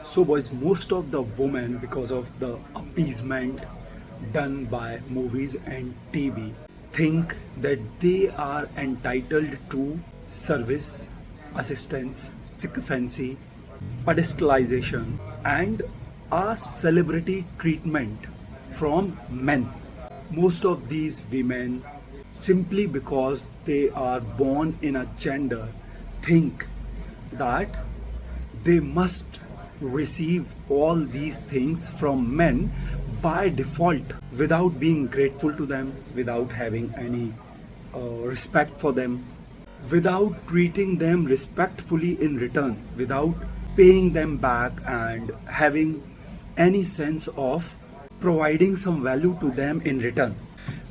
So, boys, most of the women, because of the appeasement done by movies and TV, think that they are entitled to service, assistance, sycophancy, pedestalization, and a celebrity treatment from men. Most of these women, simply because they are born in a gender, think that they must receive all these things from men by default without being grateful to them, without having any respect for them, without treating them respectfully in return, without paying them back and having any sense of providing some value to them in return.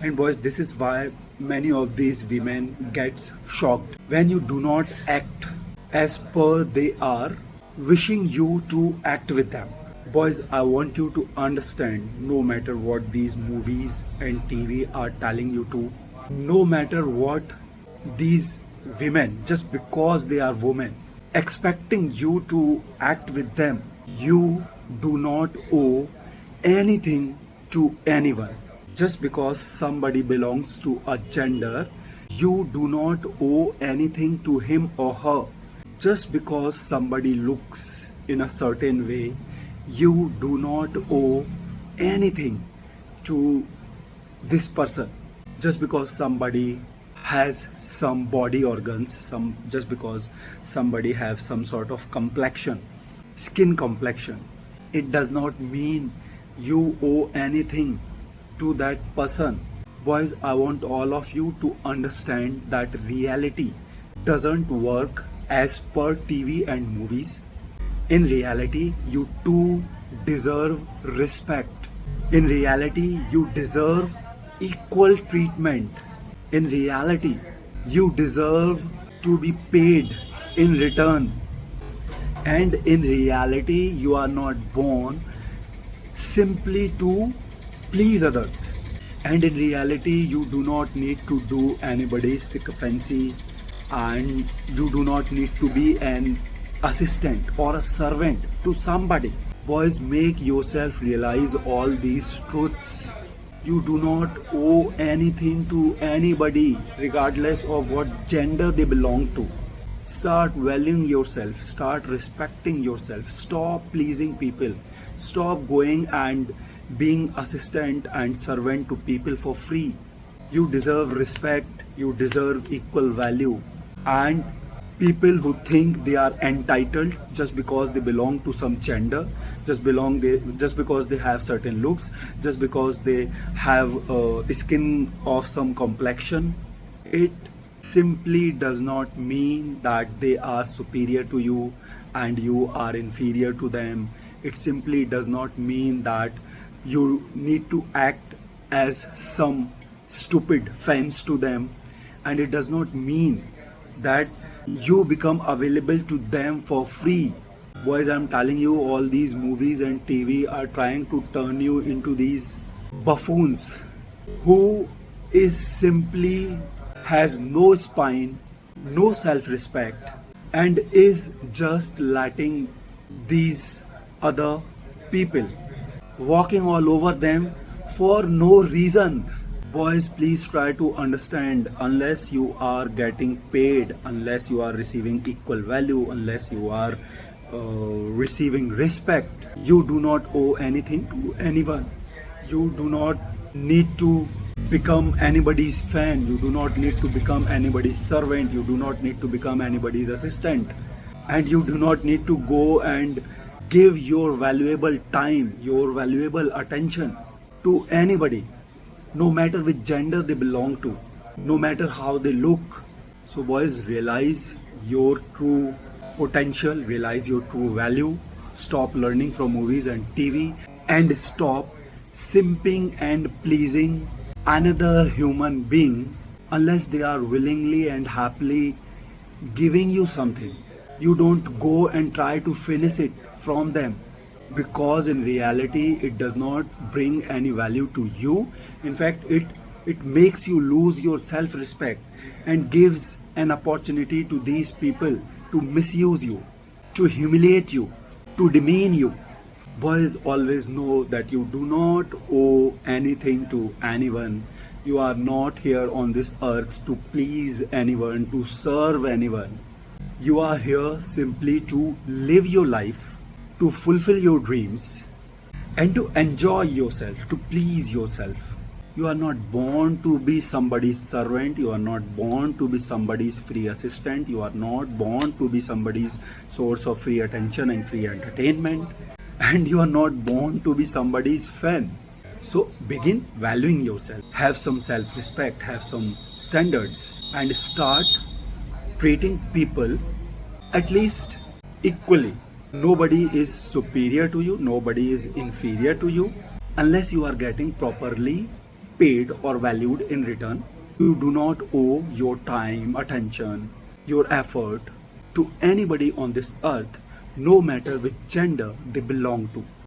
And boys, this is why many of these women gets shocked when you do not act as per they are wishing you to act with them. Boys, I want you to understand, no matter what these movies and TV are telling you to, no matter what these women, just because they are women, expecting you to act with them, you do not owe anything to anyone. Just because somebody belongs to a gender, you do not owe anything to him or her. Just because somebody looks in a certain way, you do not owe anything to this person. Just because somebody has some body organs, just because somebody has some sort of complexion, skin complexion, it does not mean you owe anything to that person. Boys, I want all of you to understand that reality doesn't work as per TV and movies. In reality, you too deserve respect. In reality, you deserve equal treatment. In reality, you deserve to be paid in return. And in reality, you are not born simply to please others. And in reality, you do not need to do anybody's sycophancy, and you do not need to be an assistant or a servant to somebody. Boys, make yourself realize all these truths. You do not owe anything to anybody, regardless of what gender they belong to. Start valuing yourself, start respecting yourself, stop pleasing people, stop going and being assistant and servant to people for free. You deserve respect, you deserve equal value. And people who think they are entitled just because they belong to some gender, just because they have certain looks, just because they have a skin of some complexion, it simply does not mean that they are superior to you and you are inferior to them. It simply does not mean that you need to act as some stupid fence to them, and it does not mean that you become available to them for free. Boys, I'm telling you, all these movies and TV are trying to turn you into these buffoons who is simply has no spine, no self-respect, and is just letting these other people walking all over them for no reason. Boys, please try to understand, unless you are getting paid, unless you are receiving equal value, unless you are receiving respect, you do not owe anything to anyone. You do not need to become anybody's fan, you do not need to become anybody's servant, you do not need to become anybody's assistant, and you do not need to go and give your valuable time, your valuable attention to anybody, no matter which gender they belong to, no matter how they look. So boys, realize your true potential, realize your true value, stop learning from movies and TV, and stop simping and pleasing another human being unless they are willingly and happily giving you something. You don't go and try to finish it from them, because in reality it does not bring any value to you. In fact, it makes you lose your self-respect and gives an opportunity to these people to misuse you, to humiliate you. to demean you. Boys always know that you do not owe anything to anyone. You are not here on this earth to please anyone, to serve anyone. You are here simply to live your life, to fulfill your dreams, and to enjoy yourself, to please yourself. You are not born to be somebody's servant. You are not born to be somebody's free assistant. You are not born to be somebody's source of free attention and free entertainment. And you are not born to be somebody's fan. So begin valuing yourself. Have some self respect, have some standards, and start treating people at least equally. Nobody is superior to you, nobody is inferior to you unless you are getting properly paid or valued in return. You do not owe your time, attention, your effort to anybody on this earth, no matter which gender they belong to.